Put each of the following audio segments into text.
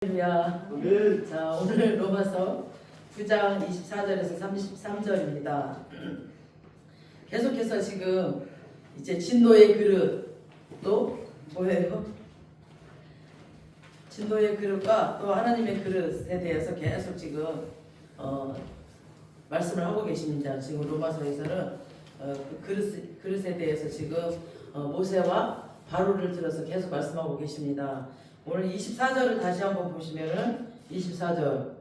할렐루야. 아멘. 자, 오늘 로마서 9장 24절에서 33절입니다. 계속해서 지금 이제 진노의 그릇도 뭐예요? 진노의 그릇과 또 하나님의 그릇에 대해서 계속 지금 말씀을 하고 계십니다. 지금 로마서에서는 그 그릇에 대해서 지금 모세와 바로를 들어서 계속 말씀하고 계십니다. 오늘 24절을 다시 한번 보시면은 24절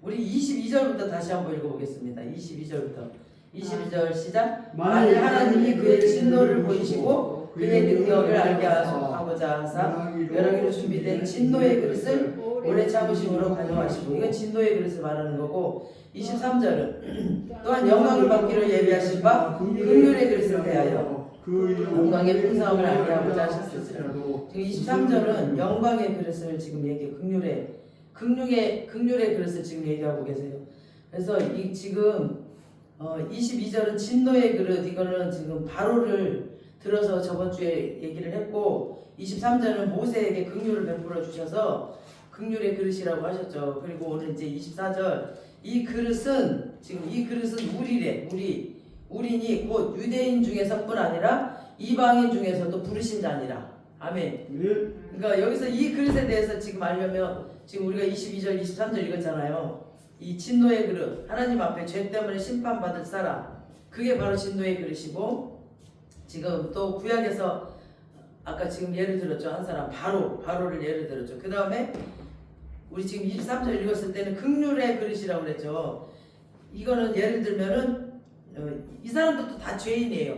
우리 22절부터 다시 한번 읽어보겠습니다. 22절 시작. 만일 하나님이 그의 진노를 보이시고 그의 능력을 알게 하고자 하사 여러 개로 준비된 진노의 그릇을 오래 참으심으로 가져가시고, 이건 진노의 그릇을 말하는 거고, 23절은 또한 영광을 받기로 예비하신 바 긍휼의 그릇을 대하여 영광의 풍성함을 알게 하고자 하셨으리라. 지금 23절은 영광의 그릇을 지금 얘기해, 긍휼의 그릇을 지금 얘기하고 계세요. 그래서 이 지금 22절은 진노의 그릇, 이거는 지금 바로를 들어서 저번 주에 얘기를 했고, 23절은 모세에게 긍휼을 베풀어 주셔서 긍휼의 그릇이라고 하셨죠. 그리고 오늘 이제 24절, 이 그릇은 지금 이 그릇은 우리니 곧 유대인 중에서뿐 아니라 이방인 중에서도 부르신 자니라. 아멘. 그러니까 여기서 이 그릇에 대해서 지금 알려면 지금 우리가 22절, 23절 읽었잖아요. 이 진노의 그릇, 하나님 앞에 죄 때문에 심판받을 사람, 그게 바로 진노의 그릇이고, 지금 또 구약에서 아까 지금 예를 들었죠. 한 사람 바로를 예를 들었죠. 그 다음에 우리 지금 23절 읽었을 때는 긍휼의 그릇이라고 그랬죠. 이거는 예를 들면은 이 사람들도 다 죄인이에요.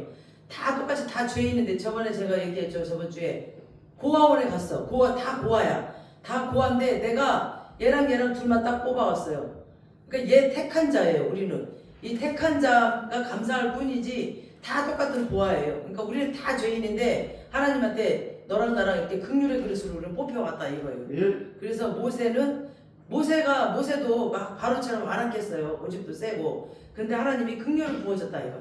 다 똑같이 다 죄인인데, 저번에 제가 얘기했죠. 저번 주에 고아원에 갔어. 다 고아야. 다 고아인데 내가 얘랑 둘만 딱 뽑아왔어요. 그러니까 얘 택한 자예요. 우리는 이 택한 자가 감사할 뿐이지 다 똑같은 고아예요. 그러니까 우리는 다 죄인인데 하나님한테 너랑 나랑 이렇게 긍휼의 그릇으로 우리는 뽑혀왔다 이거예요. 그래서 모세도 막 바로처럼 완악했어요. 고집도 세고. 근데 하나님이 긍휼을 부어줬다 이거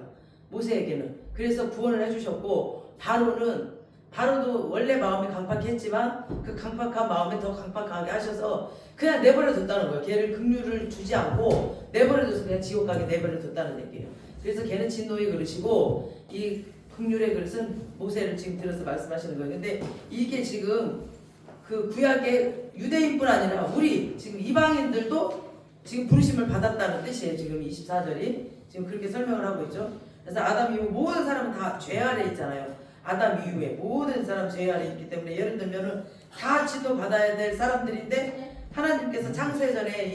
모세에게는. 그래서 구원을 해주셨고, 바로도 원래 마음이 강팍했지만 그 강팍한 마음에 더 강팍하게 하셔서 그냥 내버려 뒀다는 거예요. 걔를 긍휼을 주지 않고 내버려 둬서 그냥 지옥 가게 내버려 뒀다는 얘기예요. 그래서 걔는 진노의 그릇이고, 이 긍휼의 그릇은 모세를 지금 들어서 말씀하시는 거예요. 근데 이게 지금 그 구약의 유대인뿐 아니라 우리 지금 이방인들도 지금 부르심을 받았다는 뜻이에요. 지금 24절이 지금 그렇게 설명을 하고 있죠. 그래서 아담 이후 모든 사람은 다 죄 아래 있잖아요. 아담 이후에 모든 사람 죄 아래 있기 때문에, 예를 들면은 다 지도 받아야 될 사람들인데 하나님께서 창세전에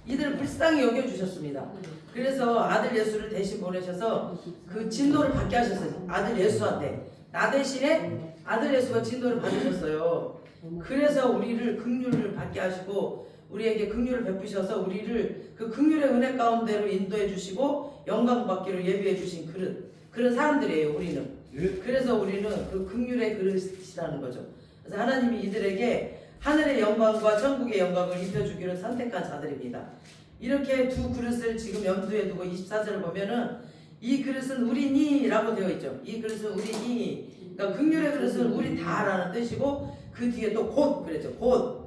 이들을 불쌍히 여겨주셨습니다. 그래서 아들 예수를 대신 보내셔서 그 진노를 받게 하셨어요. 아들 예수한테. 나 대신에 아들 예수가 진노를 받으셨어요. 그래서 우리를 긍휼을 받게 하시고 우리에게 긍휼을 베푸셔서 우리를 그 긍휼의 은혜 가운데로 인도해 주시고 영광 받기로 예비해 주신 그런 사람들이에요. 우리는. 그래서 우리는 그 긍휼의 그릇이라는 거죠. 그래서 하나님이 이들에게 하늘의 영광과 천국의 영광을 입혀주기로 선택한 자들입니다. 이렇게 두 그릇을 지금 염두에 두고 24절을 보면은 이 그릇은 우리니 라고 되어 있죠. 이 그릇은 우리니. 그러니까 긍휼의 그릇은 우리 다라는 뜻이고, 그 뒤에 또 곧 그랬죠. 곧.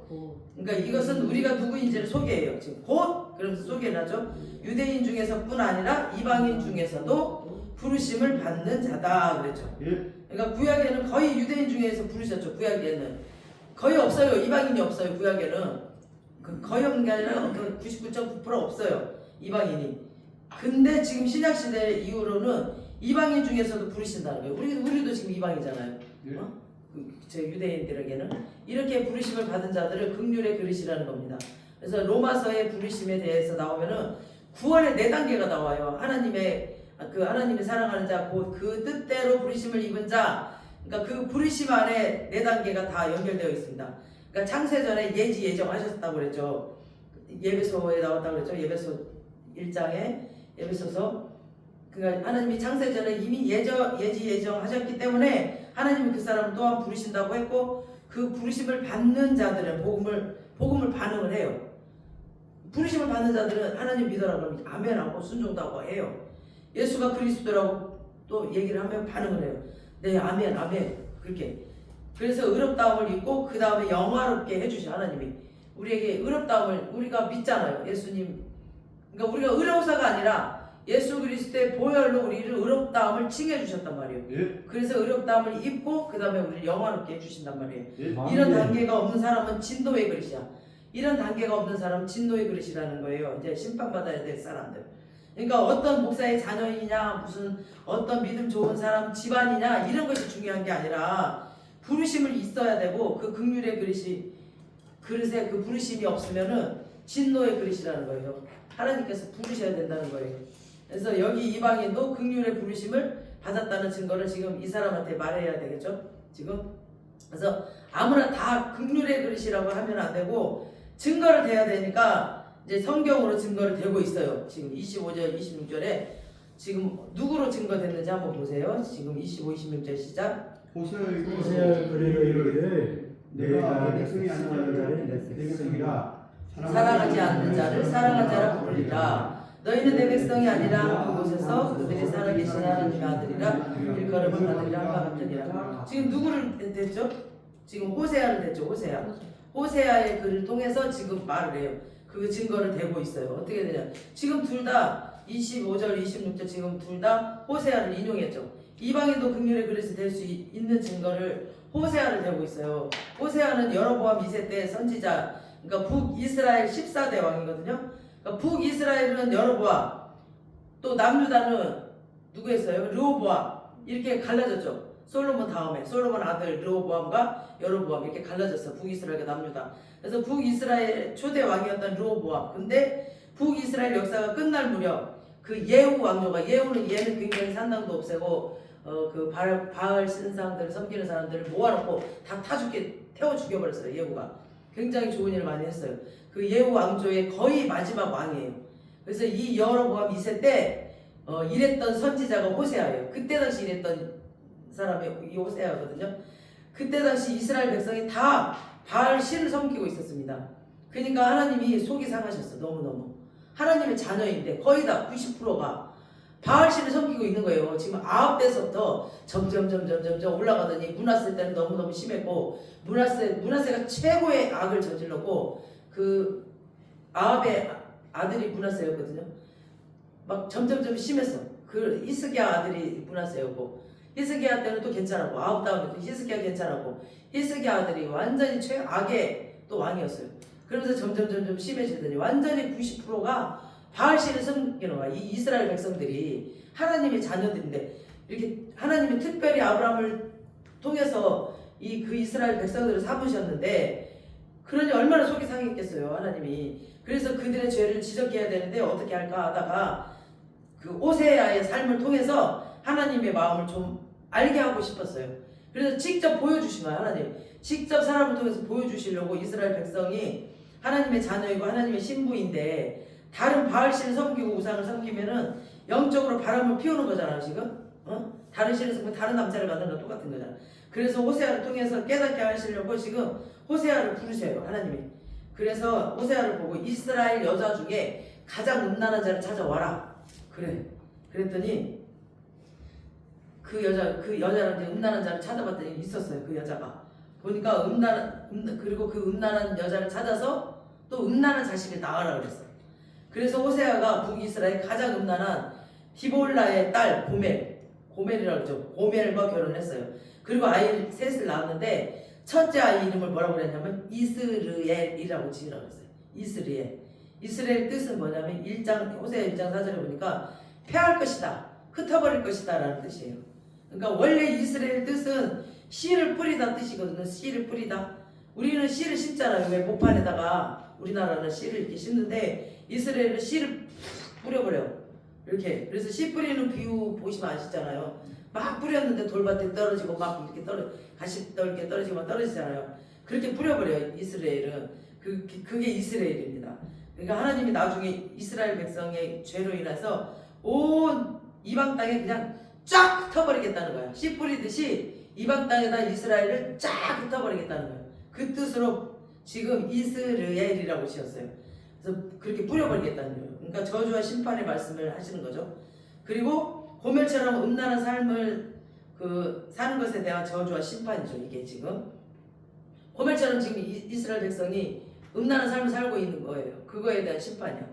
그러니까 이것은 우리가 누구인지를 소개해요. 지금 곧 그러면서 소개를 하죠. 유대인 중에서뿐 아니라 이방인 중에서도 부르심을 받는 자다 그랬죠. 그러니까 구약에는 거의 유대인 중에서 부르셨죠. 구약에는 거의 없어요. 이방인이 없어요. 구약에는 거의 없는 게 아니라 99.9% 없어요. 이방인이. 근데 지금 신약시대 이후로는 이방인 중에서도 부르신다는 거예요. 우리도 지금 이방이잖아요. 저 유대인들에게는 이렇게 부르심을 받은 자들을 긍휼의 그릇이라는 겁니다. 그래서 로마서의 부르심에 대해서 나오면은 구원의 4단계가 나와요. 하나님의 사랑하는 자, 곧 그 뜻대로 부르심을 입은 자. 그러니까 그 부르심 안에 4단계가 다 연결되어 있습니다. 그러니까 창세전에 예정하셨다고 그랬죠. 예배소에 나왔다고 그랬죠. 예배소 1장에 예배소서. 그러니까 하나님이 창세전에 이미 예정하셨기 때문에 하나님은 그 사람을 또한 부르신다고 했고, 그 부르심을 받는 자들은 복음을 반응을 해요. 부르심을 받는 자들은 하나님 믿어라 그러면 아멘하고 순종하고 해요. 예수가 그리스도라고 또 얘기를 하면 반응을 해요. 네, 아멘 그렇게 그래서 의롭다함을 입고 그 다음에 영화롭게 해주셔. 하나님이 우리에게 의롭다함을 우리가 믿잖아요. 예수님. 그러니까 우리가 의로사가 아니라 예수 그리스도의 보혈로 우리를 의롭다함을 칭해 주셨단 말이에요. 예. 그래서 의롭다함을 입고 그 다음에 우리를 영화롭게 해주신단 말이에요. 예. 이런 단계가 없는 사람은 진노의 그릇이야. 이런 단계가 없는 사람은 진노의 그릇이라는 거예요. 이제 심판받아야 될 사람들. 그러니까 어떤 목사의 자녀이냐, 무슨 어떤 믿음 좋은 사람 집안이냐 이런 것이 중요한 게 아니라 부르심을 있어야 되고 그 긍휼의 그릇에 그 부르심이 없으면은 진노의 그릇이라는 거예요. 하나님께서 부르셔야 된다는 거예요. 그래서 여기 이방인도 긍휼의 부르심을 받았다는 증거를 지금 이 사람한테 말해야 되겠죠. 지금 그래서 아무나 다 긍휼의 그릇이라고 하면 안 되고 증거를 대야 되니까 이제 성경으로 증거를 대고 있어요. 지금 25절 26절에 지금 누구로 증거됐는지 한번 보세요. 지금 25, 26절 시작. 호세아 그리로 이르되 내가 내 백성이 아니하는 자를 내 백성이라 사랑하지 않는 자를 사랑한 자라 부르리라. 너희는 내 백성이 아니라 그곳에서 그들이 살아계신 하나님의 아들이라 일컬음을 받으리라 한바 같으니라. 지금 누구를 됐죠? 지금 호세아를 됐죠. 호세아의 글을 통해서 지금 말을 해요. 그 증거를 대고 있어요. 어떻게 되냐? 지금 둘 다 25절, 26절 지금 둘 다 호세아를 인용했죠. 이방인도 긍휼의 그릇이 될 수 있는 증거를 호세아를 대고 있어요. 호세아는 여로보암 2세 때 선지자, 그러니까 북이스라엘 14대 왕이거든요. 그러니까 북이스라엘은 여로보암, 또 남유다는 누구였어요? 르호보암. 이렇게 갈라졌죠. 솔로몬 다음에 솔로몬 아들 르호보암과 여로보암 이렇게 갈라졌어요. 북이스라엘과 남유다. 그래서 북이스라엘 초대 왕이었던 르호보암. 근데 북이스라엘 역사가 끝날 무렵 그 예후 왕조가 얘는 굉장히 산당도 없애고 그 바알 신상들 섬기는 사람들을 모아놓고 다 태워 죽여버렸어요. 예후가 굉장히 좋은 일을 많이 했어요. 그 예후 왕조의 거의 마지막 왕이에요. 그래서 이 여로보암 2세 때 일했던 선지자가 호세아예요. 그때 당시 일했던 사람이 이 호세아거든요. 그때 당시 이스라엘 백성이 다 바알 신을 섬기고 있었습니다. 그러니까 하나님이 속이 상하셨어. 너무너무 하나님의 자녀인데 거의 다 90%가 바알 신을 섬기고 있는 거예요. 지금 아합 때서부터 점점 올라가더니 므낫세 때는 너무너무 심했고 므낫세가 최고의 악을 저질렀고 그 아합의 아들이 므낫세였거든요. 막 점점 심했어. 그 히스기야 아들이 므낫세였고 히스기야 때는 또 괜찮았고 아합 다음에 또 히스기야 괜찮았고 히스기야 아들이 완전히 최악의 또 왕이었어요. 그러면서 점점 심해지더니 완전히 90%가 바알신을 섬기는 거야. 이 이스라엘 백성들이 하나님의 자녀들인데 이렇게 하나님이 특별히 아브라함을 통해서 그 이스라엘 백성들을 삼으셨는데 그러니 얼마나 속이 상했겠어요. 하나님이. 그래서 그들의 죄를 지적해야 되는데 어떻게 할까 하다가 그 호세아의 삶을 통해서 하나님의 마음을 좀 알게 하고 싶었어요. 그래서 직접 보여주신 거야. 하나님 직접 사람을 통해서 보여주시려고 이스라엘 백성이 하나님의 자녀이고 하나님의 신부인데 다른 바알신을 섬기고 우상을 섬기면은 영적으로 바람을 피우는 거잖아요. 지금 다른 신을 섬기고 다른 남자를 만드는 거 똑같은 거잖아. 그래서 호세아를 통해서 깨닫게 하시려고 지금 호세아를 부르셔요. 하나님이. 그래서 호세아를 보고 이스라엘 여자 중에 가장 음란한 자를 찾아와라. 그랬더니 그 여자를 이제 음란한 자를 찾아봤더니 있었어요. 그 여자가 보니까 그리고 그 음란한 여자를 찾아서 또 음란한 자식을 낳으라 그랬어. 그래서 호세아가 북이스라엘 가장 음란한 디볼라의 딸 고멜이라고 그러죠. 고멜과 결혼했어요. 그리고 아이 셋을 낳았는데 첫째 아이 이름을 뭐라고 그랬냐면 이스르엘이라고 지으라고 했어요. 이스라엘 뜻은 뭐냐면 호세아 1장 4절에 보니까 패할 것이다, 흩어버릴 것이다 라는 뜻이에요. 그러니까 원래 이스라엘 뜻은 씨를 뿌리다 뜻이거든요. 씨를 뿌리다. 우리는 씨를 심잖아요. 왜 모판에다가 우리나라는 씨를 이렇게 심는데 이스라엘은 씨를 뿌려버려요. 이렇게. 그래서 씨 뿌리는 비유 보시면 아시잖아요. 막 뿌렸는데 돌밭에 떨어지고 막 이렇게 가시 떨게 떨어지고 막 떨어지잖아요. 그렇게 뿌려버려요. 이스라엘은. 그게 이스라엘입니다. 그러니까 하나님이 나중에 이스라엘 백성의 죄로 인해서 온 이방 땅에 그냥 쫙 흩어버리겠다는 거야. 씨 뿌리듯이 이방 땅에다 이스라엘을 쫙 흩어버리겠다는 거예요. 그 뜻으로 지금 이스르엘이라고 지었어요. 그래서 그렇게 뿌려버리겠다는 거예요. 그러니까 저주와 심판의 말씀을 하시는 거죠. 그리고 고멜처럼 음란한 삶을 그 사는 것에 대한 저주와 심판이죠. 이게 지금 고멜처럼 지금 이스라엘 백성이 음란한 삶을 살고 있는 거예요. 그거에 대한 심판이야.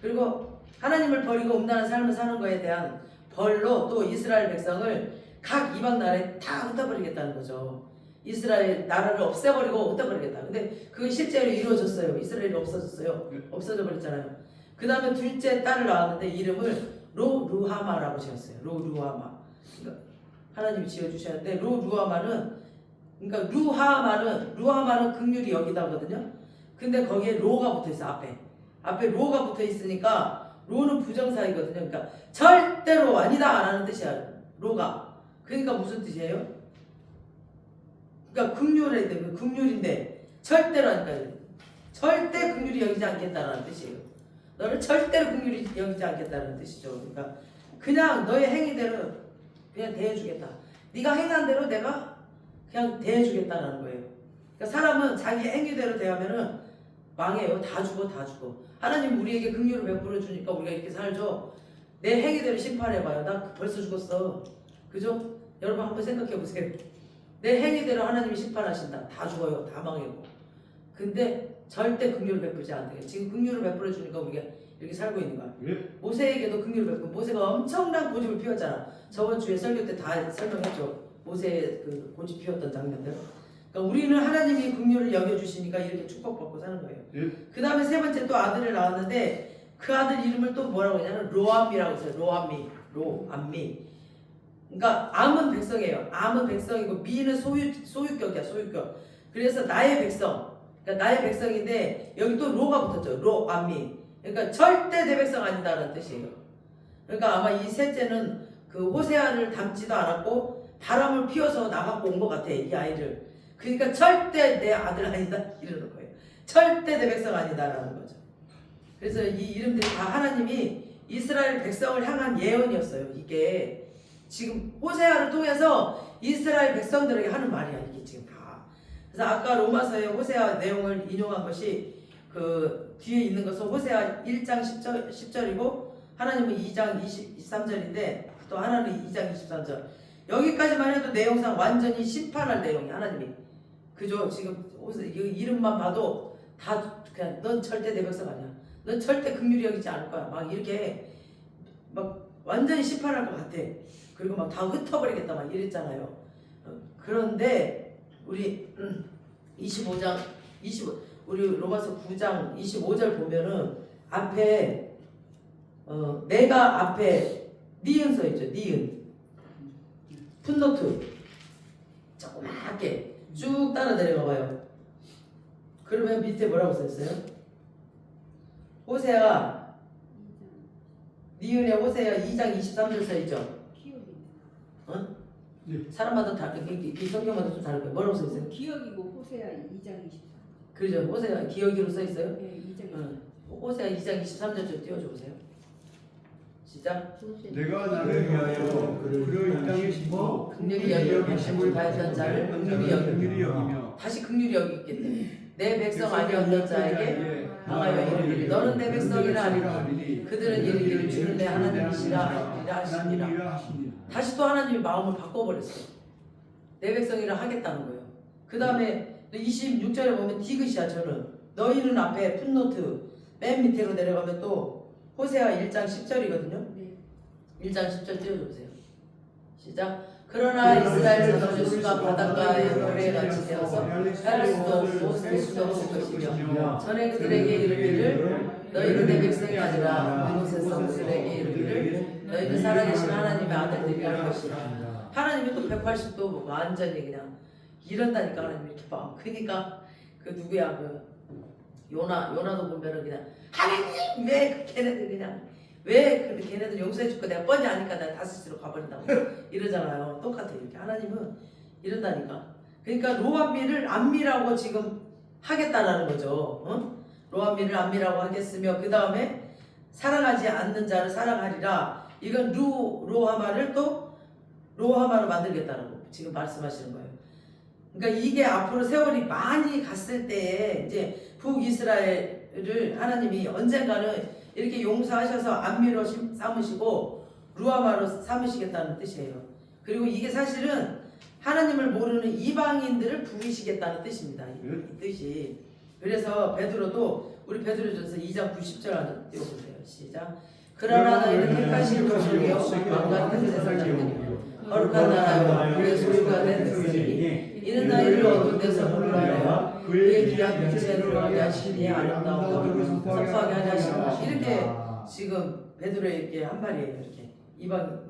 그리고 하나님을 버리고 음란한 삶을 사는 거에 대한 벌로 또 이스라엘 백성을 각 이방 나라에 다 흩어버리겠다는 거죠. 이스라엘 나라를 없애버리고 흩어버리겠다. 근데 그게 실제로 이루어졌어요. 이스라엘이 없어졌어요. 없어져 버렸잖아요. 그 다음에 둘째 딸을 낳았는데 이름을 로루하마라고 지었어요. 로루하마. 그러니까 하나님이 지어주셨는데 로루하마는 그러니까 루하마는 극률이 여기다거든요. 근데 거기에 로가 붙어 있어. 앞에 로가 붙어 있으니까 로는 부정사이거든요. 그러니까 절대로 아니다 라는 뜻이야. 로가. 그러니까 무슨 뜻이에요? 그러니까 극률인데 절대로 하니까 절대 극률이 여기지 않겠다라는 뜻이에요. 너를 절대로 극률이 여기지 않겠다는 뜻이죠. 그러니까 그냥 너의 행위대로 그냥 대해주겠다. 네가 행한 대로 내가 그냥 대해주겠다라는 거예요. 그러니까 사람은 자기 행위대로 대하면은 망해요. 다 죽어. 하나님 우리에게 긍휼을 베풀어 주니까 우리가 이렇게 살죠. 내 행위대로 심판해봐요. 나 벌써 죽었어. 그죠? 여러분 한번 생각해 보세요. 내 행위대로 하나님이 심판하신다. 다 죽어요. 다 망해요. 근데 절대 긍휼을 베풀지 않대요. 지금 긍휼을 베풀어 주니까 우리가 이렇게 살고 있는 거야. 모세에게도 긍휼을 베풀고 모세가 엄청난 고집을 피웠잖아. 저번 주에 설교 때 다 설명했죠. 모세의 그 고집 피웠던 장면들. 그러니까 우리는 하나님이 긍휼을 여겨주시니까 이렇게 축복받고 사는 거예요. 그 다음에 세 번째 또 아들을 낳았는데 그 아들 이름을 또 뭐라고 하냐면 로암미라고 써요. 로암미. 그러니까 암은 백성이에요. 암은 백성이고 미는 소유격이야. 소유격. 그래서 나의 백성. 그러니까 나의 백성인데 여기 또 로가 붙었죠. 로암미. 그러니까 절대 내 백성 아니다라는 뜻이에요. 그러니까 아마 이 셋째는 그 호세아를 닮지도 않았고 바람을 피워서 나갖고 온 것 같아. 이 아이를. 그러니까 절대 내 아들 아니다 이러는 거예요. 절대 내 백성 아니다라는 거죠. 그래서 이 이름들이 다 하나님이 이스라엘 백성을 향한 예언이었어요. 이게 지금 호세아를 통해서 이스라엘 백성들에게 하는 말이야. 이게 지금 다. 그래서 아까 로마서의 호세아 내용을 인용한 것이 그 뒤에 있는 것은 호세아 1장 10절이고 하나님은 2장 23절인데 또 하나는 2장 23절. 여기까지만 해도 내용상 완전히 심판할 내용이 하나님이. 그죠? 지금 이름만 봐도 다 그냥 넌 절대 내 백성 아니야. 넌 절대 긍휼히 여기지 않을 거야. 막 이렇게 막 완전히 심판할 것 같아. 그리고 막 다 흩어버리겠다 막 이랬잖아요. 그런데 우리 25장 우리 로마서 9장 25절 보면은 앞에 내가 앞에 니은 써 있죠. 니은 풋노트 조그맣게 쭉 따라 내려가 봐요. 그러면 밑에 뭐라고 써있어요? 호세아 니은에 호세아 2장 23절 써있죠? 어? 사람마다 다르게 이 성경마다 좀 다를 거예요. 뭐라고 써있어요? 기억이고 호세아 2장 23절. 그죠? 호세아 기억으로 써있어요? 네, 2장 23절. 호세아 2장 23절 좀 띄워줘 보세요. 시작. 내가 나를 위하여 그를 이 땅에 심고 긍휼히 여기며 백성을 가했던 자를 긍휼히 긍휼히 여기며 여기며 다시 긍휼히 여기겠대. 내 백성 아니었던 자에게 망하여 이르기를 너는 내 백성이라 하리니 그들은 이르기를 주는 내 하나님이시라 하시니라. 다시 또 하나님이 마음을 바꿔버렸어요. 내 백성이라 하겠다는 거예요. 그 다음에 26절에 보면 디귿이야. 저는 너희는 앞에 풋노트 맨 밑으로 내려가면 또 호세아 1장 10절이거든요. 네. 1장 10절 띄워주세요. 시작. 그러나 이스라엘 자손의 수가 바닷가의 모래에 같이 되어서 자랄 수도 없고 셀 수도 없을 것이며 전에 그들에게 이르기를 너희는 내 백성이 아니라 그곳에서 그들에게 이르기를 너희는 살아계신 하나님의 아들들이라 할 것이라. 하나님이 또 180도 완전히 그냥 이런다니까. 하나님이 이렇게 막. 그러니까 그 누구야 그 요나도 보면은 그냥 하나님 왜 걔네들 그냥 왜 걔네들 용서해 줄거 내가 뻔히 아니까 내가 다스시로 가버린다고 이러잖아요. 똑같아. 이렇게 하나님은 이런다니까. 그러니까 로암미를 암미라고 지금 하겠다라는 거죠. 어? 로암미를 암미라고 하겠으며 그 다음에 사랑하지 않는 자를 사랑하리라. 이건 로하마를 또 로하마로 만들겠다라고 지금 말씀하시는 거예요. 그러니까 이게 앞으로 세월이 많이 갔을 때에 이제 북이스라엘을 하나님이 언젠가는 이렇게 용서하셔서 암미로 삼으시고 루아마로 삼으시겠다는 뜻이에요. 그리고 이게 사실은 하나님을 모르는 이방인들을 부르시겠다는 뜻입니다. 이 뜻이. 그래서 베드로도 우리 베드로전서 2장 90절 한번 띄워보세요. 시작. 그러나 너희는 택하신 족속이요 왕 같은 제사장들이요 거룩한 나라요 그의 소유가 된 백성이니 이는 너희를 어두운 데서 불러내어 그의 귀한 빛에 들어가게 하시니 아름다운 거룩을 선포하게 하시니 이렇게 지금 베드로에게 한 말이에요. 이렇게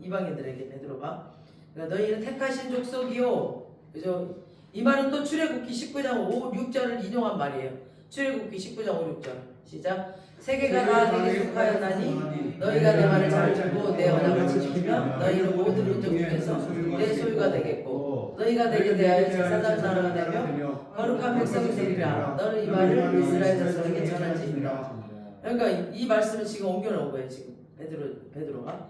이방인들에게 베드로가 그러니까 너희는 택하신 족속이요. 그죠? 이 말은 또 출애굽기 19장 5, 6절을 인용한 말이에요. 출애굽기 19장 5, 6절 시작. 세계가 다 내게 속하였나니 너희가 내 말을 잘 듣고 내 언약을 지키면 너희는 모든 민족 중에서 내 소유가 되겠고 너희가 내게 대하여 제사장 나라가 되며 거룩한 백성이 되리라. 너는 이 말을 이스라엘 자손에게 전할지니라. 그러니까 이 말씀을 지금 옮겨놓은 거예요. 지금 베드로가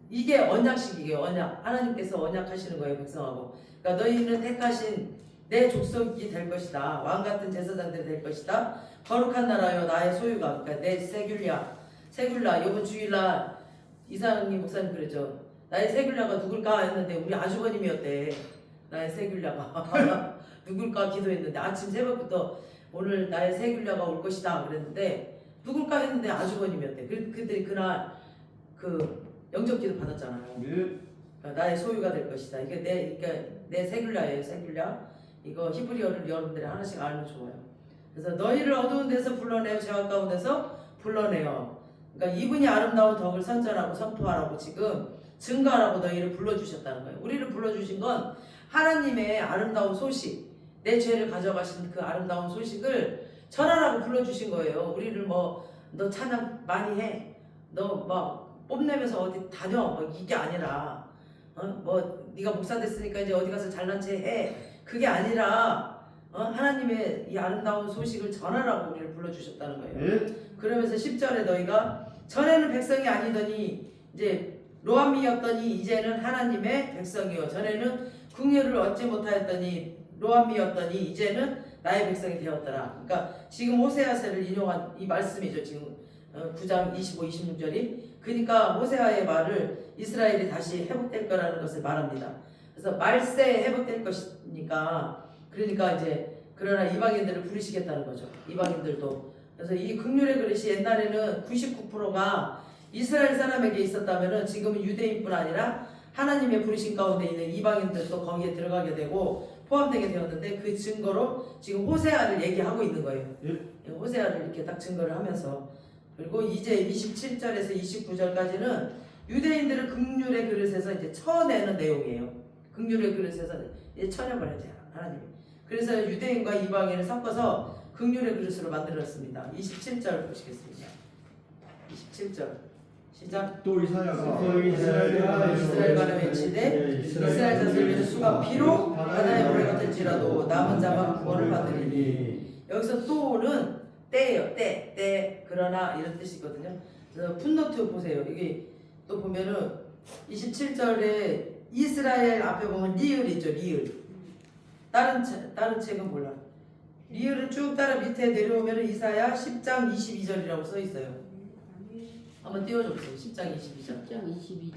이게 언약식이에요. 언약. 하나님께서 언약하시는 거예요. 백성하고. 그러니까 너희는 택하신 내 족속이 될 것이다. 왕 같은 제사장들이 될 것이다. 거룩한 나라요 나의 소유가. 그러니까 내 세귤라 이번 주일날 이상희 목사님 그랬죠. 나의 세귤라가 누굴까 했는데 우리 아주버님이었대. 나의 세귤라가 누굴까 기도했는데 아침 새벽부터 오늘 나의 세귤라가 올 것이다 그랬는데 누굴까 했는데 아주버님이었대. 그들이 그날 그 영접기도 받았잖아요. 그러니까 나의 소유가 될 것이다. 이게 내 세귤라예요. 세귤라. 이거 히브리어를 여러분들이 하나씩 알면 좋아요. 그래서 너희를 어두운 데서 불러내어 죄악 가운데서 불러내어. 그러니까 이분이 아름다운 덕을 선전하고 선포하라고 지금 증거하라고 너희를 불러주셨다는 거예요. 우리를 불러주신 건 하나님의 아름다운 소식, 내 죄를 가져가신 그 아름다운 소식을 전하라고 불러주신 거예요. 우리를 뭐 너 찬양 많이 해, 너 막 뽐내면서 어디 다녀, 뭐 이게 아니라 뭐 네가 목사 됐으니까 이제 어디 가서 잘난 체 해. 그게 아니라 하나님의 이 아름다운 소식을 전하라고 우리를 불러주셨다는 거예요. 그러면서 10절에 너희가 전에는 백성이 아니더니 이제 로암미였더니 이제는 하나님의 백성이요. 전에는 궁유를 얻지 못하였더니 로암미였더니 이제는 나의 백성이 되었더라. 그러니까 지금 호세아서를 인용한 이 말씀이죠. 지금 9장 25, 26절이. 그러니까 호세아의 말을 이스라엘이 다시 회복될 거라는 것을 말합니다. 그래서 말세에 회복될 것이니까 그러니까 이제 그러나 이방인들을 부르시겠다는 거죠. 이방인들도. 그래서 이 긍휼의 그릇이 옛날에는 99%가 이스라엘 사람에게 있었다면은 지금은 유대인뿐 아니라 하나님의 부르심 가운데 있는 이방인들도 거기에 들어가게 되고 포함되게 되었는데 그 증거로 지금 호세아를 얘기하고 있는 거예요. 호세아를 이렇게 딱 증거를 하면서 그리고 이제 27절에서 29절까지는 유대인들을 긍휼의 그릇에서 이제 쳐내는 내용이에요. 긍휼의 그릇에서 이제 쳐내버려 이제 하나님이. 그래서 유대인과 이방인을 섞어서 긍휼의 그릇으로 만들었습니다. 27절 보시겠습니다. 27절 시작. 또 이사야가 이스라엘과는 외치되 이스라엘 자손의 수가 비록 바다의 모래 같을지라도 남은 자만 구원을 받으리니. 여기서 또는 때예요. 때 그러나 이런 뜻이거든요. 그래서 풋노트 보세요. 이게 또 보면은 27절에 이스라엘 앞에 보면 리을 있죠. 리을. 다른 책은 몰라. 리을을 쭉 따라 밑에 내려오면 이사야 10장 22절이라고 써 있어요. 한번 띄워줘보세요. 10장 22절. 10장 22절.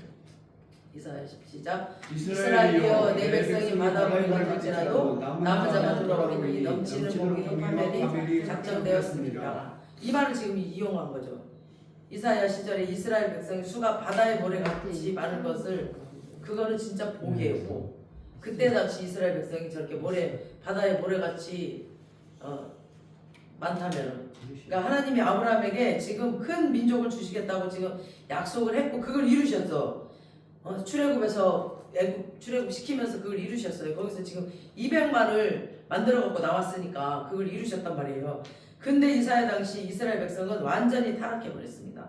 이사야 10 시작. 이스라엘이여 내 백성이 바다 물이 같을지라도 남은 자만 돌아오리니 넘치는 공의 파멸이 작정되었습니다. 이 말을 지금 이용한 거죠. 이사야 시절에 이스라엘 백성의 수가 바다의 모래 같이 많은 것을 그거는 진짜 복이에요. 복. 그때 당시 이스라엘 백성이 저렇게 바다의 모래같이 많다면, 그러니까 하나님이 아브라함에게 지금 큰 민족을 주시겠다고 지금 약속을 했고 그걸 이루셨어. 출애굽에서 출애굽 시키면서 그걸 이루셨어요. 거기서 지금 200만을 만들어 갖고 나왔으니까 그걸 이루셨단 말이에요. 근데 이사야 당시 이스라엘 백성은 완전히 타락해 버렸습니다.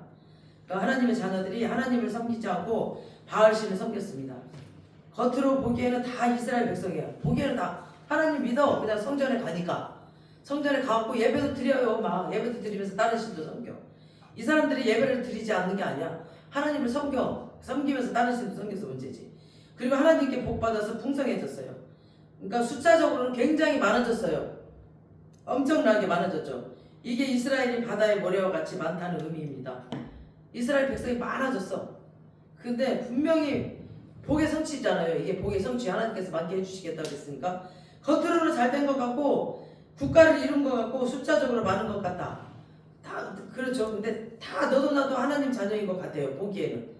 그러니까 하나님의 자녀들이 하나님을 섬기지 않고 바알신을 섬겼습니다. 겉으로 보기에는 다 이스라엘 백성이에요. 보기에는 다 하나님 믿어. 그냥 성전에 가니까. 성전에 가고 예배도 드려요. 막 예배도 드리면서 다른 신도 섬겨. 이 사람들이 예배를 드리지 않는 게 아니야. 하나님을 섬기면서 다른 신도 섬겨서 문제지. 그리고 하나님께 복 받아서 풍성해졌어요. 그러니까 숫자적으로는 굉장히 많아졌어요. 엄청나게 많아졌죠. 이게 이스라엘이 바다의 모래와 같이 많다는 의미입니다. 이스라엘 백성이 많아졌어. 근데 분명히 복의 성취잖아요. 이게 복의 성취 하나님께서 많게 해주시겠다고 했으니까 겉으로는 잘 된 것 같고 국가를 이룬 것 같고 숫자적으로 많은 것 같다. 다 그렇죠. 근데 다 너도 나도 하나님 자녀인 것 같아요. 보기에는.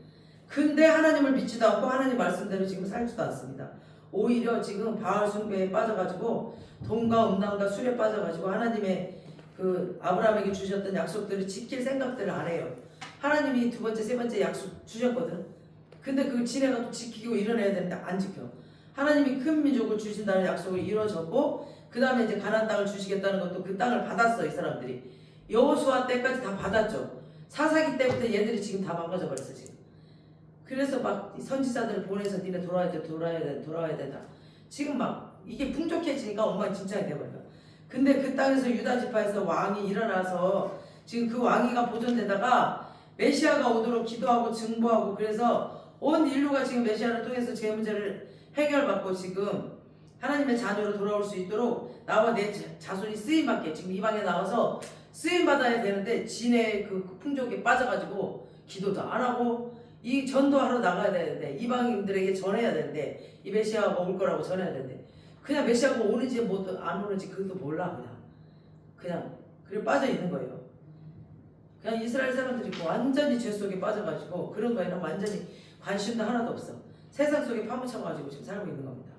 근데 하나님을 믿지도 않고 하나님 말씀대로 지금 살지도 않습니다. 오히려 지금 바알 숭배에 빠져가지고 돈과 음란과 술에 빠져가지고 하나님의 그 아브라함에게 주셨던 약속들을 지킬 생각들을 안 해요. 하나님이 두 번째 세 번째 약속 주셨거든. 근데 그 지네가 또 지키고 일어나야 되는데 안 지켜. 하나님이 큰 민족을 주신다는 약속을 이루어졌고 그 다음에 이제 가나안 땅을 주시겠다는 것도 그 땅을 받았어. 이 사람들이 여호수아 때까지 다 받았죠. 사사기 때부터 얘들이 지금 다 망가져 버렸어 지금. 그래서 막 선지자들을 보내서 니네 돌아와야 된다. 지금 막 이게 풍족해지니까 엉망진창이 돼버려. 근데 그 땅에서 유다 지파에서 왕이 일어나서 지금 그 왕위가 보존되다가 메시아가 오도록 기도하고 증보하고 그래서 온 인류가 지금 메시아를 통해서 제 문제를 해결받고 지금 하나님의 자녀로 돌아올 수 있도록 나와 내 자손이 쓰임받게 지금 이 방에 나와서 쓰임받아야 되는데 지네 그 풍족에 빠져가지고 기도도 안 하고 이 전도하러 나가야 되는데 이방인들에게 전해야 되는데 이 메시아가 올 거라고 전해야 되는데 그냥 메시아가 오는지 뭐 안 오는지 그것도 몰라 그냥 그래 빠져 있는 거예요. 그냥 이스라엘 사람들이 완전히 죄 속에 빠져가지고 그런 거에는 완전히 관심도 하나도 없어. 세상 속에 파묻혀가지고 지금 살고 있는 겁니다.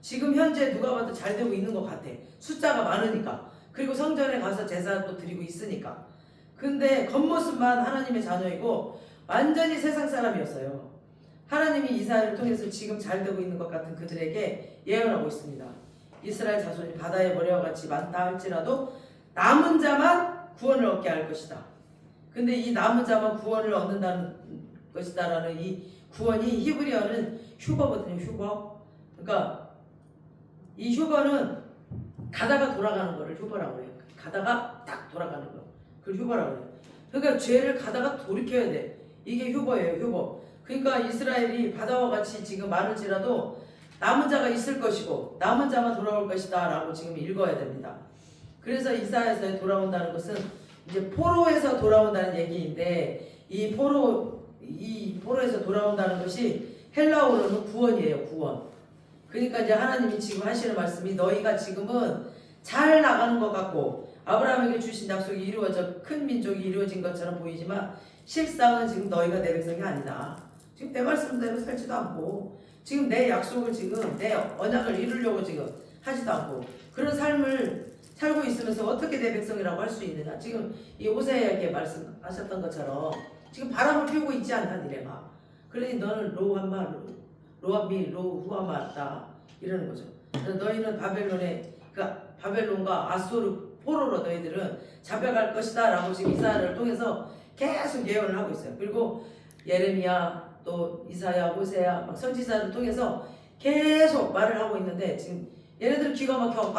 지금 현재 누가 봐도 잘 되고 있는 것 같아. 숫자가 많으니까. 그리고 성전에 가서 제사도 드리고 있으니까. 근데 겉모습만 하나님의 자녀이고 완전히 세상 사람이었어요. 하나님이 이스라엘을 통해서 지금 잘 되고 있는 것 같은 그들에게 예언하고 있습니다. 이스라엘 자손이 바다의 모래와 같이 많다 할지라도 남은 자만 구원을 얻게 할 것이다. 근데 이 남은 자만 구원을 얻는다는 것이다라는 이 구원이 히브리어는 휴버거든요. 휴버. 그러니까 이 휴버는 가다가 돌아가는 거를 휴버라고 해요. 가다가 딱 돌아가는 거. 그걸 휴버라고 해요. 그러니까 죄를 가다가 돌이켜야 돼. 이게 휴버예요. 휴버. 그러니까 이스라엘이 바다와 같이 지금 많을지라도 남은 자가 있을 것이고 남은 자만 돌아올 것이다 라고 지금 읽어야 됩니다. 그래서 이사야에서 돌아온다는 것은 이제 포로에서 돌아온다는 얘기인데 이 포로에서 돌아온다는 것이 헬라어로는 구원이에요. 구원. 그러니까 이제 하나님이 지금 하시는 말씀이 너희가 지금은 잘 나가는 것 같고 아브라함에게 주신 약속이 이루어져 큰 민족이 이루어진 것처럼 보이지만 실상은 지금 너희가 내 백성이 아니다. 지금 내 말씀대로 살지도 않고 지금 내 약속을 지금 내 언약을 이루려고 지금 하지도 않고 그런 삶을 살고 있으면서 어떻게 내 백성이라고 할 수 있느냐. 지금 이 호세아에게 말씀하셨던 것처럼 지금 바람을 피우고 있지 않나 니네가. 그러니 너는 로함미 로후아마다 이러는 거죠. 그래서 너희는 바벨론과 아소르 포로로 너희들은 잡혀갈 것이다 라고 지금 이사야를 통해서 계속 예언을 하고 있어요. 그리고 예레미야 또 이사야 호세아 막 선지자를 통해서 계속 말을 하고 있는데 지금 얘네들 기가 막혀갖고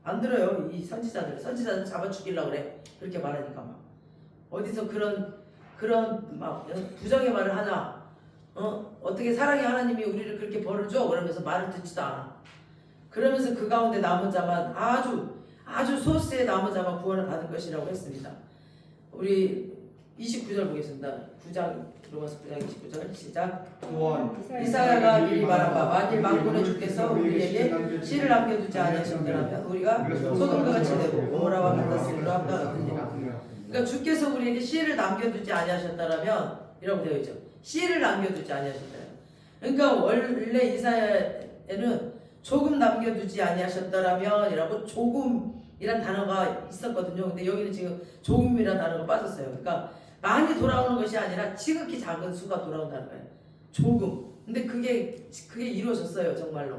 안 들어요. 이 선지자들 잡아 죽이려고 그래. 그렇게 말하니까 막 어디서 그런 막 부정의 말을 하냐. 어떻게 사랑의 하나님이 우리를 그렇게 벌을 줘? 그러면서 말을 듣지도 않아. 그러면서 그 가운데 남은 자만 아주 소수의 남은 자만 구원을 받을 것이라고 했습니다. 우리 29절 보겠습니다. 9장 로마서 9장 29절 시작. 이사야가 미리 말한 바 만일 만군의 주께서 우리에게 씨를 남겨두지 아니하셨더라면 우리가 소돔과 같이 되고 고모라와 같았으므로 함과 같으니라. 그러니까 주께서 우리에게 씨를 남겨두지 아니하셨더라면 이라고 되어 있죠. 씨를 남겨두지 아니하셨더라면. 그러니까 원래 이사야에는 조금 남겨두지 아니하셨더라면 이라고 조금이란 단어가 있었거든요. 근데 여기는 지금 조금이란 단어가 빠졌어요. 그러니까 많이 돌아오는 것이 아니라 지극히 작은 수가 돌아온다는 거예요. 조금. 근데 그게 이루어졌어요. 정말로.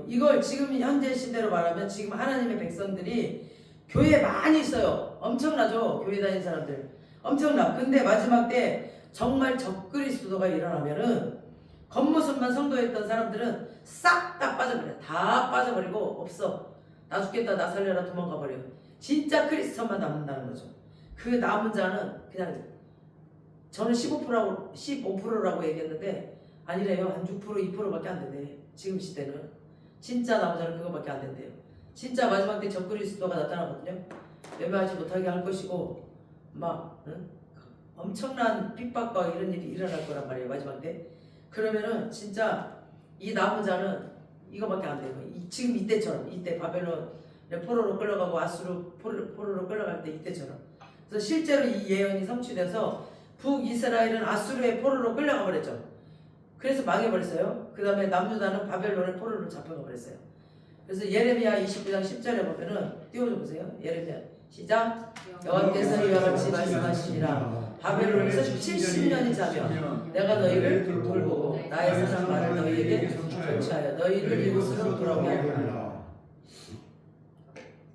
이걸 지금 현재 시대로 말하면 지금 하나님의 백성들이 교회에 많이 있어요. 엄청나죠. 교회 다니는 사람들. 엄청나. 근데 마지막 때 정말 적그리스도가 일어나면은 겉모습만 성도했던 사람들은 싹 다 빠져버려. 다 빠져버리고 없어. 나 죽겠다, 나 살려라, 도망가 버려. 진짜 크리스천만 남는다는 거죠. 그 남은 자는 그냥 저는 15%라고 얘기했는데 아니래요. 한 6%, 2%밖에 안 된대. 지금 시대는 진짜 남은 자는 그거밖에 안 된대요. 진짜 마지막 때 적그리스도가 나타나거든요. 예배하지 못하게 할 것이고 막 엄청난 핍박과 이런 일이 일어날 거란 말이에요. 마지막 때. 그러면은 진짜 이 남은 자는 이거밖에 안 돼요. 지금 이때처럼 이때 바벨론 포로로 끌려가고 아수르 포로로 끌려갈 때 이때처럼. 그래서 실제로 이 예언이 성취돼서 북이스라엘은 아수르의 포로로 끌려가 버렸죠. 그래서 망해버렸어요. 그 다음에 남유다는 바벨론의 포로로 잡혀가 버렸어요. 그래서 예레미야 29장 10절에 보면은 띄워줘 보세요. 예레미야 시작. 여호와께서 이와 같이 말씀하시니라. 바벨론에서 70년이 자면 내가 너희를 돌보고 나의 사랑만을 너희에게 전치하여 너희를 이곳으로 돌아오게 하리라.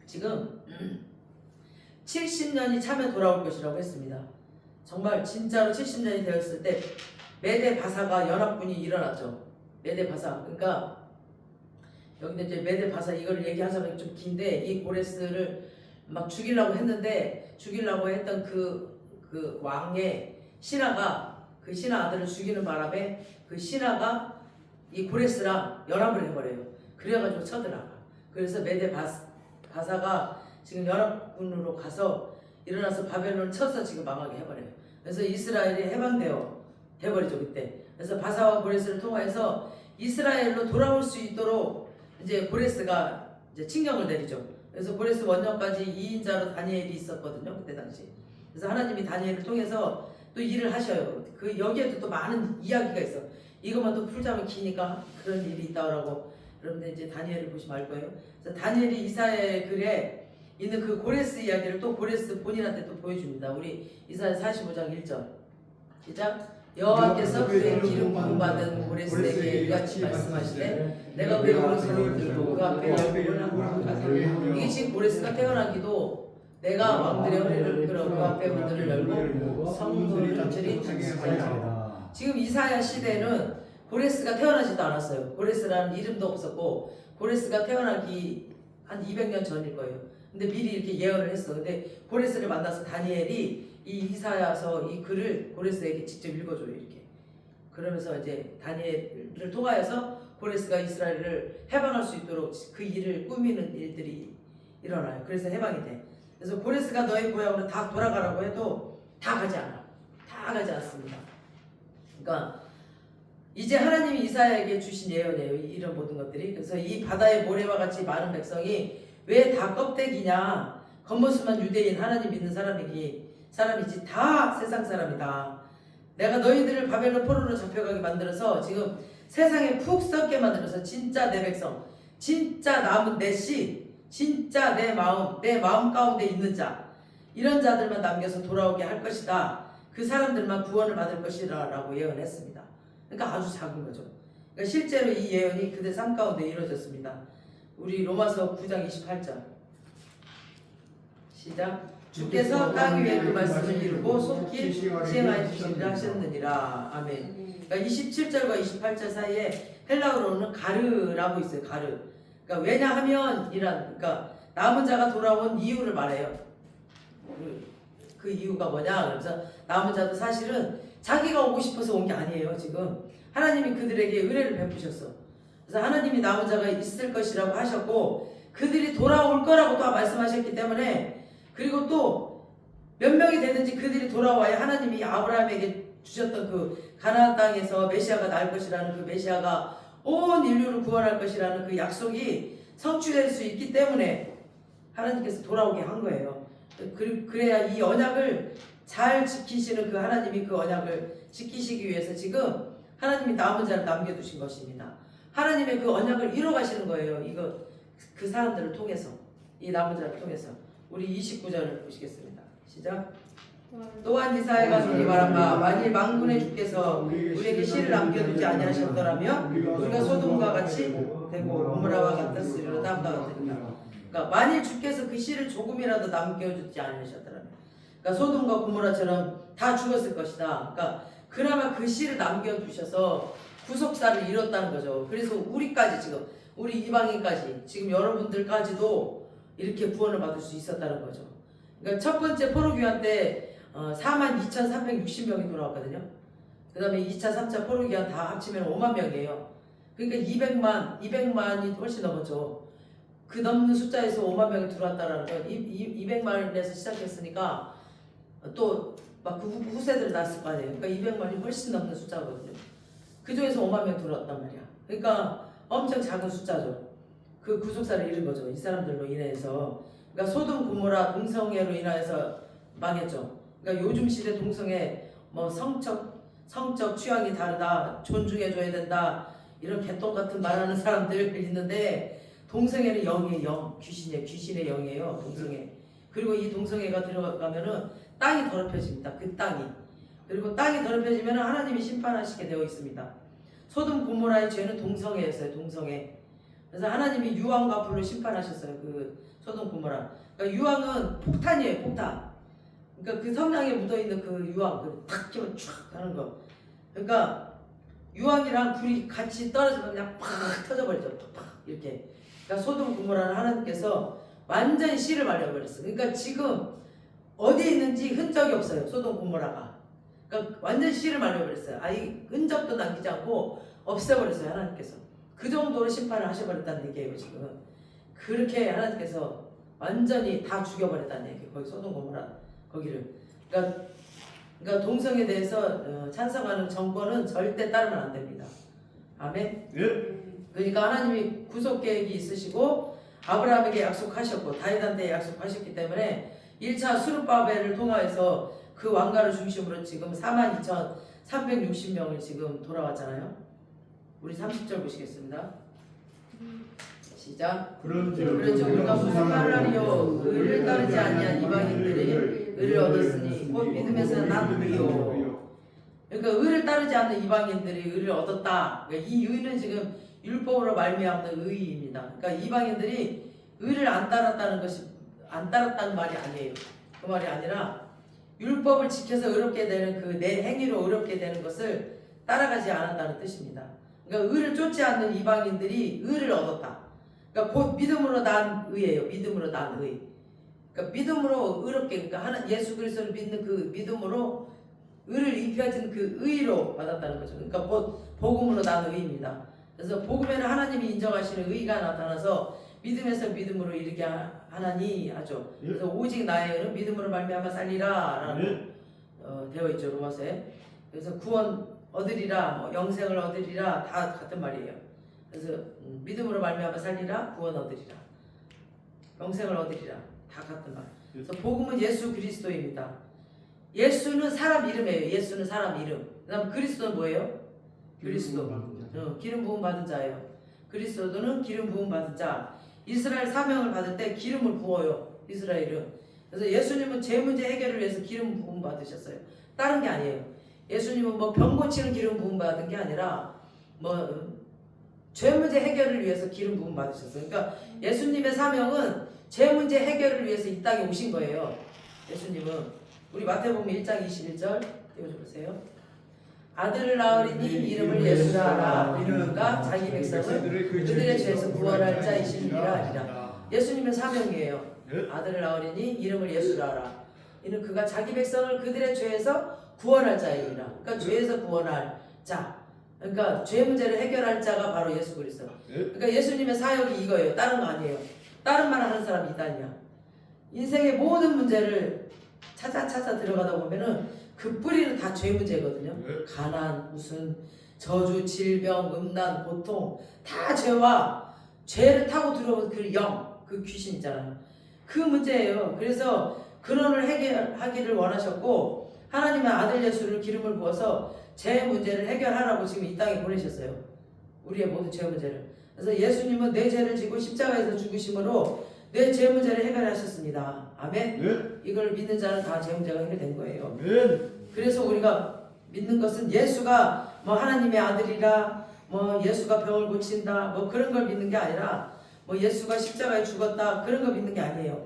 지금 70년이 차면 돌아올 것이라고 했습니다. 정말 진짜로 70년이 되었을 때 메대 바사가 연합군이 일어났죠. 메대 바사. 그러니까 여기는 이제 메대 바사 이걸 얘기하자면 좀 긴데 이 고레스를 막 죽이려고 했는데 죽이려고 했던 그 왕의 신하가 그 신하 아들을 죽이는 바람에 그 신하가 이 고레스랑 연합을 해버려요. 그래가지고 쳐들어가. 그래서 메대 바사가 지금 연합군으로 가서 일어나서 바벨론을 쳐서 지금 망하게 해버려요. 그래서 이스라엘이 해방돼버리죠 그때. 그래서 바사와 고레스를 통해서 이스라엘로 돌아올 수 있도록 이제 고레스가 이제 칙령을 내리죠. 그래서 고레스 원년까지 2인자로 다니엘이 있었거든요 그때 당시. 그래서 하나님이 다니엘을 통해서 또 일을 하셔요. 그 여기에도 또 많은 이야기가 있어. 이것만 또 풀자면 기니까 그런 일이 있다고 여러분들 이제 다니엘을 보시면 알 거예요. 그래서 다니엘이 이사야의 글에 있는 그 고레스 이야기를 또 고레스 본인한테 또 보여줍니다. 우리 이사야 45장 1절 시작. 여호와께서 그의 기름 부음받은 고레스에게 이같이 말씀하시되 내가 그의 오른손을 들고 그 앞에 열국을 하고 이게 지금 고레스가 태어나기도 내가 왕들의 허리를 끌어 그 앞에 문들을 열고 성도를 전체리 통치하리라. 지금 이사야 시대는 고레스가 태어나지도 않았어요. 고레스라는 이름도 없었고 고레스가 태어나기 한 200년 전일 거예요. 근데 미리 이렇게 예언을 했어. 근데 고레스를 만나서 다니엘이 이 이사야서 이 글을 고레스에게 직접 읽어줘요 이렇게. 그러면서 이제 다니엘을 통하여서 고레스가 이스라엘을 해방할 수 있도록 그 일을 꾸미는 일들이 일어나요. 그래서 해방이 돼. 그래서 고레스가 너의 고향으로 다 돌아가라고 해도 다 가지 않아. 다 가지 않습니다. 그러니까 이제 하나님이 이사야에게 주신 예언이에요. 이런 모든 것들이. 그래서 이 바다의 모래와 같이 많은 백성이 왜 다 껍데기냐? 겉모습만 유대인 하나님 믿는 사람이지 다 세상 사람이다. 내가 너희들을 바벨론 포로로 잡혀가게 만들어서 지금 세상에 푹 썩게 만들어서 진짜 내 백성, 진짜 남은 내 씨, 진짜 내 마음 가운데 있는 자, 이런 자들만 남겨서 돌아오게 할 것이다. 그 사람들만 구원을 받을 것이라 라고 예언했습니다. 그러니까 아주 작은 거죠. 그러니까 실제로 이 예언이 그들 삶 가운데 이루어졌습니다. 우리 로마서 9장 28절 시작. 주께서 땅 위에 그 말씀을 이루고 속히 시행하여 주시리라 하셨느니라. 아멘. 그러니까 27절과 28절 사이에 헬라어로는 가르라고 있어요. 가르. 그러니까 왜냐하면 그러니까 남은 자가 돌아온 이유를 말해요. 그 이유가 뭐냐? 그래서 남은 자도 사실은 자기가 오고 싶어서 온 게 아니에요. 지금 하나님이 그들에게 은혜를 베푸셨어. 그래서 하나님이 남은 자가 있을 것이라고 하셨고 그들이 돌아올 거라고 또 말씀하셨기 때문에, 그리고 또 몇 명이 되든지 그들이 돌아와야 하나님이 아브라함에게 주셨던 그 가나안 땅에서 메시아가 날 것이라는 그 메시아가 온 인류를 구원할 것이라는 그 약속이 성취될 수 있기 때문에 하나님께서 돌아오게 한 거예요. 그래야 이 언약을 잘 지키시는 그 하나님이 그 언약을 지키시기 위해서 지금 하나님이 남은 자를 남겨두신 것입니다. 하나님의 그 언약을 이뤄가시는 거예요. 이거 그 사람들을 통해서, 이 남은 자를 통해서. 우리 29절을 보시겠습니다. 시작. 또한 이사야가 미리 말한 바 만일 만군의 주께서 우리에게 씨를 남겨두지 아니하셨더라면 우리가 소돔과 같이 되고 고모라와 같았으리로 다음과 같으니까. 그러니까 만일 주께서 그 씨를 조금이라도 남겨주지 않으셨더라면, 그러니까 소돔과 고모라처럼 다 죽었을 것이다. 그러니까 그나마 그 씨를 남겨두셔서 구속사를 이뤘다는 거죠. 그래서 우리까지 지금, 우리 이방인까지, 지금 여러분들까지도 이렇게 구원을 받을 수 있었다는 거죠. 그러니까 첫 번째 포로기환 때 42,360명이 돌아왔거든요. 그 다음에 2차, 3차 포로기환 다 합치면 5만 명이에요. 그러니까 200만이 훨씬 넘었죠. 그 넘는 숫자에서 5만 명이 들어왔다라는 건 200만에서 시작했으니까 또 막 그 후세들 낳았을 거 아니에요. 그러니까 200만이 훨씬 넘는 숫자거든요. 그 중에서 5만 명 들어왔단 말이야. 그러니까 엄청 작은 숫자죠. 그 구속사를 잃은 거죠. 이 사람들로 인해서. 그러니까 소돔 고모라 동성애로 인하여서 망했죠. 그러니까 요즘 시대 동성애 뭐 성적 취향이 다르다, 존중해줘야 된다, 이런 개똥 같은 말하는 사람들 있는데 동성애는 영이에요. 영. 귀신의 영이에요. 동성애. 그리고 이 동성애가 들어가면은 땅이 더럽혀집니다. 그 땅이. 그리고 땅이 더럽혀지면 하나님이 심판하시게 되어 있습니다. 소돔 고모라의 죄는 동성애였어요. 동성애. 그래서 하나님이 유황과 불로 심판하셨어요. 그 소돔 고모라. 그러니까 유황은 폭탄이에요. 폭탄. 그러니까 그 성냥에 묻어있는 그 유황, 탁 키면 촥 하는 거. 그러니까 유황이랑 불이 같이 떨어지면 그냥 팍 터져버리죠. 팍 이렇게. 그러니까 소돔 고모라는 하나님께서 완전히 씨를 말려버렸어요. 그러니까 지금 어디에 있는지 흔적이 없어요. 소돔 고모라가. 그러니까 완전 씨를 말려버렸어요. 아예 흔적도 남기지 않고 없애버렸어요. 하나님께서. 그 정도로 심판을 하셔버렸다는 얘기예요. 지금. 그렇게 하나님께서 완전히 다 죽여버렸다는 얘기예요. 거기 소돔 고모라 거기를. 그러니까 동성에 대해서 찬성하는 정권은 절대 따르면 안 됩니다. 아멘. 그러니까 하나님이 구속 계획이 있으시고 아브라함에게 약속하셨고 다윗한테 약속하셨기 때문에 1차 수르바벨을 통하여서 그 왕가를 중심으로 지금 42,360명을 지금 돌아왔잖아요. 우리 30절 보시겠습니다. 시작. 그런즉 우리가 무슨 말을 하리요? 의를 따르지 아니한 이방인들이 의를 얻었으니 곧 믿음에서 난 의요. 그러니까 의를 따르지 않는 이방인들이 의를 얻었다. 그러니까 이 의는 지금 율법으로 말미암는 의입니다. 그러니까 이방인들이 의를 안 따랐다는 말이 아니에요. 그 말이 아니라 율법을 지켜서 의롭게 되는 그 내 행위로 의롭게 되는 것을 따라가지 않았다는 뜻입니다. 그러니까 의를 쫓지 않는 이방인들이 의를 얻었다. 그러니까 곧 믿음으로 난 의예요. 믿음으로 난 의. 그러니까 믿음으로 의롭게, 그러니까 예수 그리스도를 믿는 그 믿음으로 의를 입혀진 그 의로 받았다는 거죠. 그러니까 곧 복음으로 난 의입니다. 그래서 복음에는 하나님이 인정하시는 의가 나타나서 믿음에서 믿음으로 이르게 하나니 하죠. 그래서 오직 나의 의는 믿음으로 말미암아 살리라라고 되어 있죠. 로마서에. 그래서 구원 얻으리라, 뭐 영생을 얻으리라 다 같은 말이에요. 그래서 믿음으로 말미암아 살리라, 구원 얻으리라, 영생을 얻으리라 다 같은 말. 그래서 복음은 예수 그리스도입니다. 예수는 사람 이름이에요. 예수는 사람 이름. 그다음 그리스도는 뭐예요? 그리스도. 기름 부음 받은 자예요. 그리스도는 기름 부음 받은 자. 이스라엘 사명을 받을 때 기름을 부어요. 이스라엘은. 그래서 예수님은 제 문제 해결을 위해서 기름 부음 받으셨어요. 다른 게 아니에요. 예수님은 뭐 병 고치는 기름 부음 받은 게 아니라 뭐 죄 문제 해결을 위해서 기름 부음 받으셨어요. 그러니까 예수님의 사명은 죄 문제 해결을 위해서 이 땅에 오신 거예요. 예수님은. 우리 마태복음 1장 21절 띄워주세요. 아들을 낳으리니 이름을 예수라 하라. 이르는가 자기 백성을 그들의 죄에서 구원할 자이시니라 하리라. 예수님의 사명이에요. 아들을 낳으리니 이름을 예수라 하라. 이는 그가 자기 백성을 그들의 죄에서 구원할 자이니라. 그러니까 죄에서 구원할 자. 그러니까 죄 문제를 해결할 자가 바로 예수 그리스도. 그러니까 예수님의 사역이 이거예요. 다른 거 아니에요. 다른 말 하는 사람이 이단이야. 인생의 모든 문제를 찾아 들어가다 보면은 그 뿌리는 다 죄 문제거든요. 가난, 무슨 저주, 질병, 음란, 고통 다 죄와 죄를 타고 들어온 그 영, 그 귀신 있잖아요. 그 문제예요. 그래서 근원을 해결하기를 원하셨고 하나님의 아들 예수를 기름을 부어서 죄 문제를 해결하라고 지금 이 땅에 보내셨어요. 우리의 모든 죄 문제를. 그래서 예수님은 내 죄를 지고 십자가에서 죽으심으로 내 죄 문제를 해결하셨습니다. 아멘. 이걸 믿는 자는 다 죄 문제가 해결된 거예요. 그래서 우리가 믿는 것은 예수가 뭐 하나님의 아들이라, 뭐 예수가 병을 고친다, 뭐 그런 걸 믿는 게 아니라 뭐 예수가 십자가에 죽었다 그런 거 믿는 게 아니에요.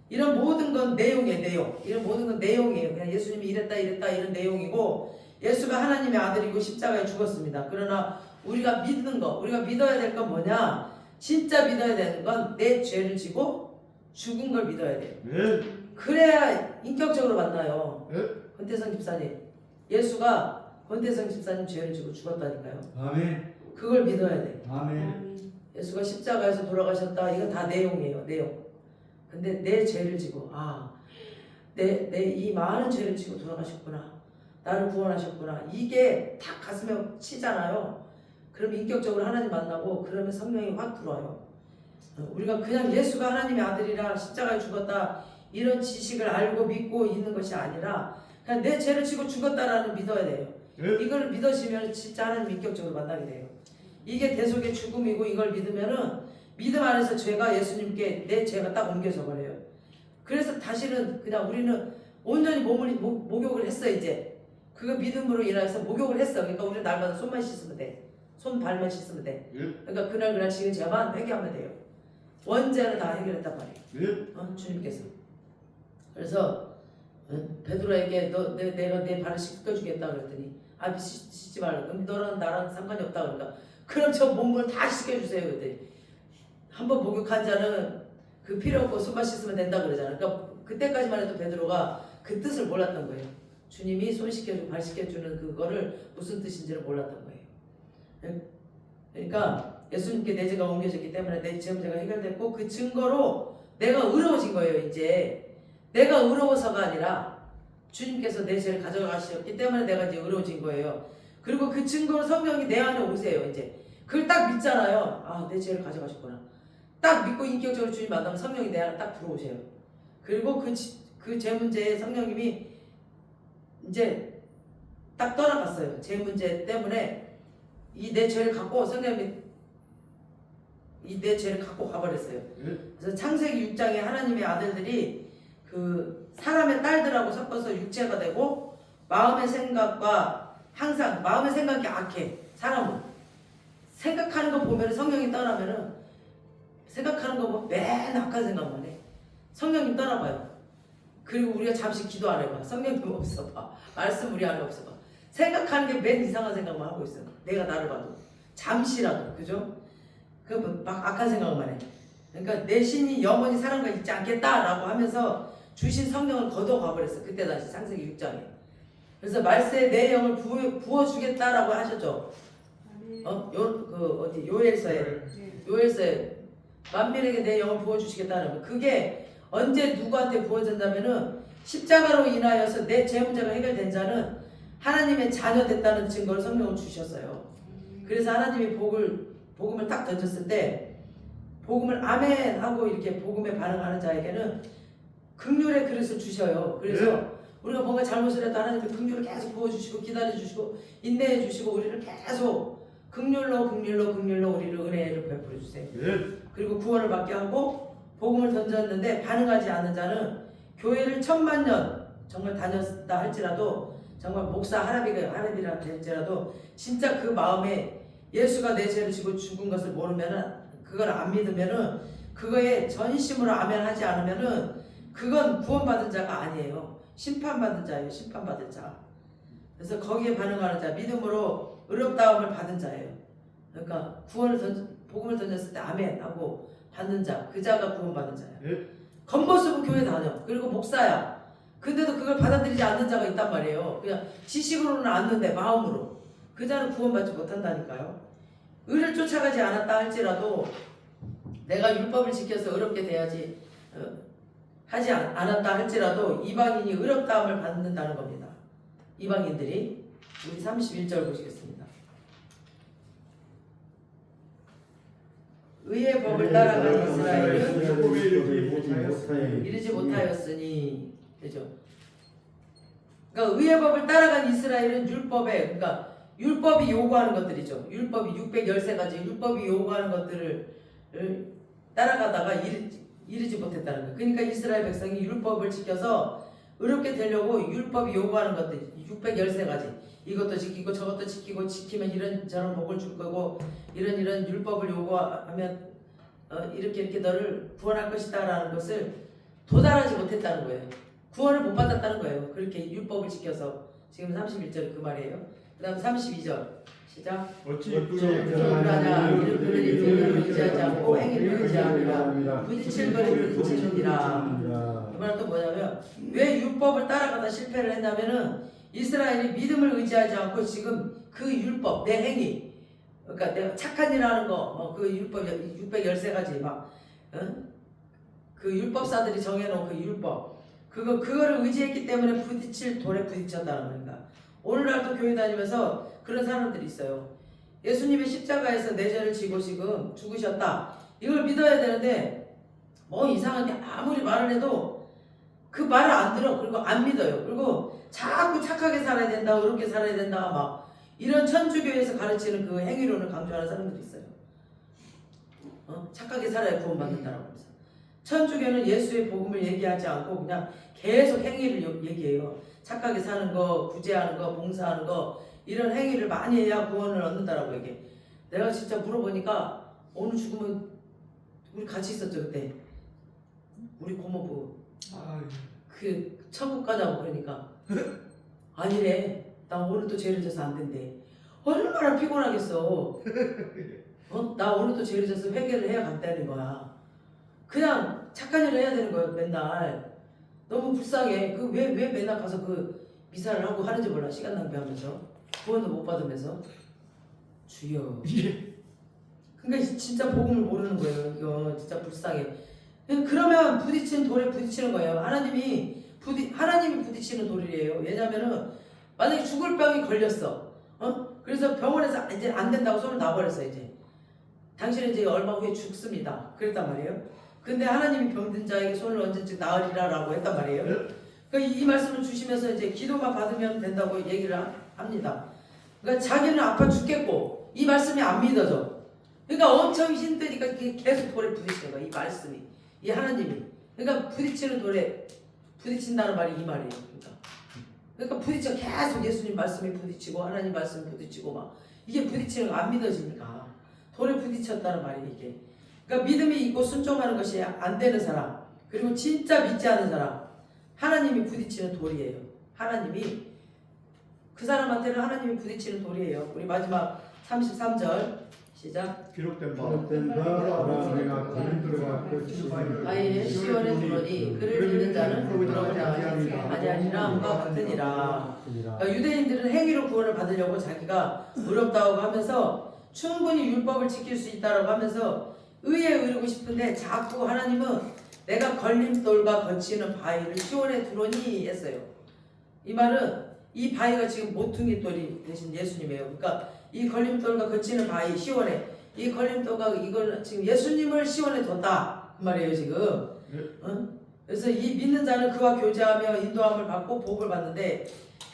이런 모든 건 내용이에요. 내용. 이런 모든 건 내용이에요. 그냥 예수님이 이랬다 이런 내용이고 예수가 하나님의 아들이고 십자가에 죽었습니다. 그러나 우리가 믿는 거, 우리가 믿어야 될 건 뭐냐? 진짜 믿어야 되는 건 내 죄를 지고 죽은 걸 믿어야 돼요. 그래야 인격적으로 만나요. 권태성 집사님, 예수가 권태성 집사님 죄를 지고 죽었다니까요. 아멘. 그걸 믿어야 돼. 아멘. 예수가 십자가에서 돌아가셨다. 이건 다 내용이에요. 내용. 근데 내 죄를 지고 내 이 많은 죄를 지고 돌아가셨구나. 나를 구원하셨구나. 이게 다 가슴에 치잖아요. 그럼 인격적으로 하나님 만나고 그러면 성령이 확 들어와요. 우리가 그냥 예수가 하나님의 아들이라 십자가에 죽었다 이런 지식을 알고 믿고 있는 것이 아니라 그냥 내 죄를 지고 죽었다라는 믿어야 돼요. 이걸 믿으시면 진짜 하나님 인격적으로 만나게 돼요. 이게 대속의 죽음이고 이걸 믿으면은 믿음 안에서 죄가 예수님께 내 죄가 딱 옮겨져 버려요. 그래서 다시는 그냥 우리는 온전히 몸을 목욕을 했어. 이제 그거 믿음으로 인해서 목욕을 했어. 그러니까 우리는 날마다 손만 씻으면 돼. 손 발만 씻으면 돼. 그러니까 그날 지은 죄만 회개하면 돼요. 원죄는 다 해결했단 말이에요. 주님께서. 그래서 베드로에게 내가 내 발을 씻겨주겠다 그랬더니 씻지 말라. 그럼 너랑 나랑 상관이 없다 그러니까 그럼 저 몸을 다 씻겨주세요 그랬더니 한번 목욕한 자는 그 필요 없고 손만 씻으면 된다 그러잖아. 그러니까 그때까지만 해도 베드로가 그 뜻을 몰랐던 거예요. 주님이 손 씻겨주고 발 씻겨주는 그거를 무슨 뜻인지를 몰랐던 거예요. 그러니까 예수님께 내 죄가 옮겨졌기 때문에 내 죄 문제가 해결됐고 그 증거로 내가 의로워진 거예요. 이제 내가 의로워서가 아니라 주님께서 내 죄를 가져가셨기 때문에 내가 이제 의로워진 거예요. 그리고 그 증거로 성령이 내 안에 오세요. 이제 그걸 딱 믿잖아요. 아, 내 죄를 가져가셨구나. 딱 믿고 인격적으로 주님 만나면 성령이 내 안에 딱 들어오세요. 그리고 그 죄 문제에 성령님이 이제 딱 떠나갔어요. 죄 문제 때문에 이 내 죄를 갖고 성령님이 이 내 죄를 갖고 가버렸어요. 그래서 창세기 6장에 하나님의 아들들이 그 사람의 딸들하고 섞어서 육체가 되고 마음의 생각과 항상 마음의 생각이 악해. 사람은 생각하는 거 보면 성령이 떠나면은 생각하는 거 보면 맨 악한 생각만 해. 성령님 떠나봐요. 그리고 우리가 잠시 기도 안 해봐. 성령님 없어봐. 말씀 우리 안에 없어봐. 생각하는 게 맨 이상한 생각만 하고 있어. 내가 나를 봐도 잠시라도. 그죠? 그 막 악한 생각만 해. 그러니까 내 신이 영원히 사람과 있지 않겠다라고 하면서 주신 성령을 거둬가 버렸어. 그때 당시 창세기 6장에. 그래서 말세에 내 영을 부어주겠다라고 하셨죠. 요엘서에 만민에게 내 영을 부어주시겠다는 거. 그게 언제 누구한테 부어진다면은 십자가로 인하여서 내 죄 문제가 해결된 자는 하나님의 자녀 됐다는 증거를 성령을 주셨어요. 그래서 하나님이 복음을 딱 던졌을 때 복음을 아멘 하고 이렇게 복음에 반응하는 자에게는 긍휼의 그릇을 주셔요. 그래서 우리가 뭔가 잘못을 해도 하나님이 긍휼을 계속 부어주시고 기다려주시고 인내해주시고 우리를 계속 긍휼로 우리를 은혜를 베풀어 주세요. 그리고 구원을 받게 하고 복음을 던졌는데 반응하지 않는 자는 교회를 1000만 년 정말 다녔다 할지라도 정말 목사 할아비라 할지라도 진짜 그 마음에 예수가 내 죄를 지고 죽은 것을 모르면은 그걸 안 믿으면은 그거에 전심으로 아멘 하지 않으면은 그건 구원받은 자가 아니에요. 심판받은 자예요. 심판받은 자. 그래서 거기에 반응하는 자, 믿음으로 의롭다움을 받은 자예요. 그러니까 복음을 던졌을 때 아멘 하고 받는 자, 그 자가 구원받은 자예요. 겉모습은 교회 다녀. 그리고 목사야. 근데도 그걸 받아들이지 않는 자가 있단 말이에요. 그냥 지식으로는 아는데 마음으로. 그 자는 구원받지 못한다니까요. 의를 쫓아가지 않았다 할지라도 내가 율법을 지켜서 의롭게 돼야지 하지 않았다 할지라도 이방인이 의롭다함을 받는다는 겁니다. 이방인들이. 우리 31절 보시겠습니다. 의의 법을 따라가는 이스라엘은 이르지 못하였으니. 그죠? 그러니까 의의 법을 따라간 이스라엘은 그러니까 율법이 요구하는 것들이죠. 율법이 613가지 율법이 요구하는 것들을 따라가다가 이르지 못했다는 거예요. 그러니까 이스라엘 백성이 율법을 지켜서 의롭게 되려고 율법이 요구하는 것들 613가지 이것도 지키고 저것도 지키면 이런저런 복을 줄 거고 이런 율법을 요구하면 이렇게 너를 구원할 것이다 라는 것을 도달하지 못했다는 거예요. 구원을 못 받았다는 거예요. 그렇게 율법을 지켜서. 지금 31절 그 말이에요. 그 다음 32절 시작. 어찌 그러하냐 이를 그들이 등을 의지하지 않고 행위를 의지하느라 부딪힐 것을 부딪히느니라. 이 말은 또 뭐냐면 왜 율법을 따라가다 실패를 했냐면은 이스라엘이 믿음을 의지하지 않고 지금 그 율법 내 행위 그러니까 내가 착한 일 하는 거 그 율법 613가지 그 율법사들이 정해놓은 그 율법 그거를 의지했기 때문에 부딪힐 돌에 부딪혔다는 겁니다. 오늘날도 교회 다니면서 그런 사람들이 있어요. 예수님이 십자가에서 내 죄를 지고 지금 죽으셨다. 이걸 믿어야 되는데 뭐 이상하게 아무리 말을 해도 그 말을 안 들어. 그리고 안 믿어요. 그리고 자꾸 착하게 살아야 된다, 의롭게 살아야 된다, 막 이런 천주교에서 가르치는 그 행위론을 강조하는 사람들이 있어요. 착하게 살아야 구원받는다라고 하면서. 천주교는 예수의 복음을 얘기하지 않고 그냥 계속 행위를 얘기해요. 착하게 사는 거, 구제하는 거, 봉사하는 거 이런 행위를 많이 해야 구원을 얻는다라고 얘기해. 내가 진짜 물어보니까 오늘 죽으면 우리 같이 있었죠 그때. 우리 고모부 그 천국 가자고 그러니까 아니래. 나 오늘 또 죄를 져서 안 된대. 얼마나 피곤하겠어. 나 오늘 또 죄를 져서 회개를 해야 간다는 거야. 그냥 착한 일을 해야 되는 거예요 맨날. 너무 불쌍해. 그 왜 맨날 가서 그 미사를 하고 하는지 몰라. 시간 낭비하면서 구원도 못 받으면서. 주여. 그러니까 진짜 복음을 모르는 거예요. 이거 진짜 불쌍해. 그러면 부딪히는 돌에 부딪히는 거예요. 하나님이 부딪히는 돌이에요. 왜냐면은 만약에 죽을 병이 걸렸어. 그래서 병원에서 이제 안 된다고 손을 놔버렸어 이제. 당신은 이제 얼마 후에 죽습니다. 그랬단 말이에요. 근데 하나님이 병든 자에게 손을 얹은즉 나으리라라고 했단 말이에요. 그러니까 이 말씀을 주시면서 이제 기도만 받으면 된다고 얘기를 합니다. 그러니까 자기는 아파 죽겠고 이 말씀이 안 믿어져. 그러니까 엄청 힘드니까 계속 돌에 부딪히는 거야. 이 말씀이, 이 하나님이. 그러니까 부딪히는 돌에 부딪힌다는 말이 이 말이에요. 그러니까 부딪혀 계속 예수님 말씀이 부딪히고 하나님 말씀이 부딪히고 막 이게 부딪히는 거 안 믿어지니까 돌에 부딪혔다는 말이 이게. 그러니까 믿음이 있고 순종하는 것이 안 되는 사람, 그리고 진짜 믿지 않는 사람, 하나님이 부딪히는 돌이에요. 하나님이 그 사람한테는 하나님이 부딪히는 돌이에요. 우리 마지막 33절 시작. 기록된 바 아브라함에가 거린 들어가 아예 시온에 들어오니 그를 믿는 자는 부끄러워하지 아니하니라 함과 같으니라. 그러니까 유대인들은 행위로 구원을 받으려고 자기가 의롭다고 하면서 충분히 율법을 지킬 수 있다고 하면서 의에 이르고 싶은데 자꾸 하나님은 내가 걸림돌과 거치는 바위를 시온에 두르니 했어요. 이 말은 이 바위가 지금 모퉁이 돌이 되신 예수님이에요. 그러니까 이 걸림돌과 거치는 바위 시온에, 이 걸림돌과 이걸 지금 예수님을 시온에 뒀다 그 말이에요 지금. 그래서 이 믿는 자는 그와 교제하며 인도함을 받고 복을 받는데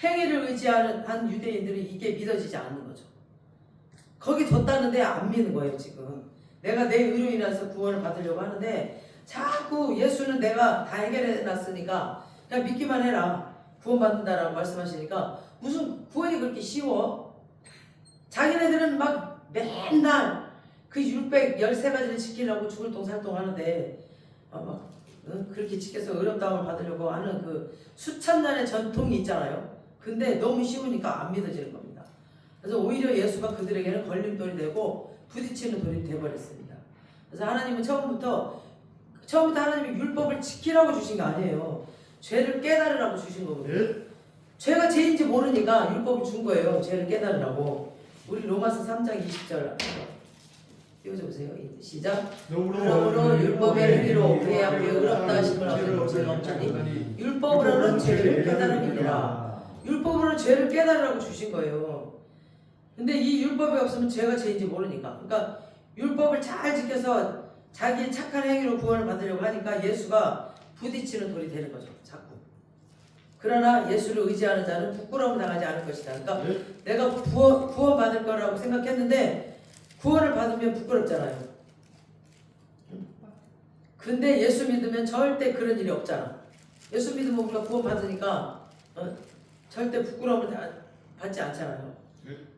행위를 의지하는 한 유대인들은 이게 믿어지지 않는 거죠. 거기 뒀다는데 안 믿는 거예요 지금. 내가 내 의로 인해서 구원을 받으려고 하는데 자꾸 예수는 내가 다 해결해 놨으니까 그냥 믿기만 해라 구원 받는다라고 말씀하시니까 무슨 구원이 그렇게 쉬워? 자기네들은 막 맨날 그 율백 13가지를 지키려고 죽을 똥살똥 하는데 막 그렇게 지켜서 의롭다움을 받으려고 하는 그 수천 년의 전통이 있잖아요. 근데 너무 쉬우니까 안 믿어지는 겁니다. 그래서 오히려 예수가 그들에게는 걸림돌이 되고 부딪히는 돌이 되어버렸습니다. 그래서 하나님은 처음부터 하나님이 율법을 지키라고 주신 게 아니에요. 죄를 깨달으라고 주신 거거든요. 죄가 죄인지 모르니까 율법을 준 거예요. 죄를 깨달으라고. 우리 로마서 3장 20절 띄워줘보세요. 시작. 그러므로 율법의 행위로 그의 앞에 의롭다 하심을 얻은 죄가 없나니 율법으로는 죄를 깨달음이니라. 율법으로는 죄를 깨달으라고 주신 거예요. 근데 이 율법이 없으면 죄가 죄인지 모르니까. 그러니까 율법을 잘 지켜서 자기의 착한 행위로 구원을 받으려고 하니까 예수가 부딪히는 돌이 되는 거죠. 자꾸. 그러나 예수를 의지하는 자는 부끄러움 당하지 않을 것이다. 그러니까 내가 구원 받을 거라고 생각했는데 구원을 받으면 부끄럽잖아요. 근데 예수 믿으면 절대 그런 일이 없잖아. 예수 믿으면 우리가 구원 받으니까 절대 부끄러움을 받지 않잖아요.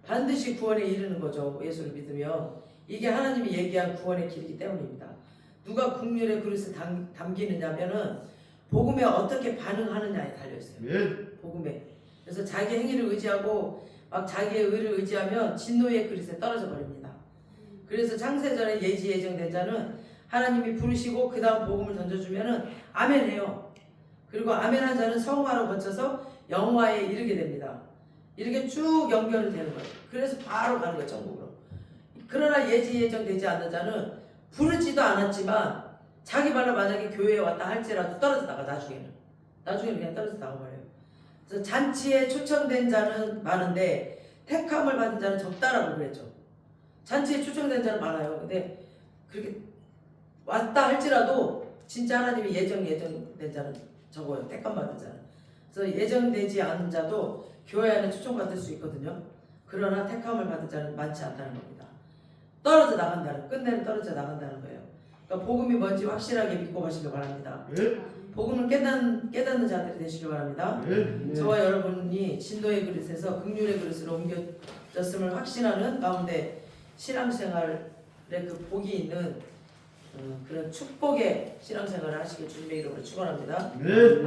반드시 구원에 이르는 거죠. 예수를 믿으면. 이게 하나님이 얘기한 구원의 길이기 때문입니다. 누가 국률의 그릇에 담기느냐면은 복음에 어떻게 반응하느냐에 달려있어요. 복음에. 그래서 자기 행위를 의지하고 막 자기의 의를 의지하면 진노의 그릇에 떨어져 버립니다. 그래서 창세전에 예지예정된 자는 하나님이 부르시고 그 다음 복음을 던져주면은 아멘 해요. 그리고 아멘한 자는 성화로 거쳐서 영화에 이르게 됩니다. 이렇게 쭉 연결이 되는 거예요. 그래서 바로 가는 거예요. 천국으로. 그러나 예지예정되지 않는 자는 부르지도 않았지만 자기 발로 만약에 교회에 왔다 할지라도 떨어져 나가. 나중에는 그냥 떨어져 나가버려요. 그래서 잔치에 초청된 자는 많은데 택함을 받은 자는 적다라고 그랬죠. 잔치에 초청된 자는 많아요. 근데 그렇게 왔다 할지라도 진짜 하나님이 예정된 자는 적어요. 택함 받은 자는. 그래서 예정되지 않은 자도 교회 안에 초청받을 수 있거든요. 그러나 택함을 받은 자는 많지 않다는 겁니다. 떨어져 나간다는, 끝내는 떨어져 나간다는 거예요. 그러니까 복음이 뭔지 확실하게 믿고 가시길 바랍니다. 복음을 깨닫는 자들이 되시길 바랍니다. 저와 여러분이 진도의 그릇에서 긍휼의 그릇으로 옮겨졌음을 확신하는 가운데 신앙생활에 그 복이 있는 그런 축복의 신앙생활을 하시길 주님의 이름으로 축원합니다. 아멘.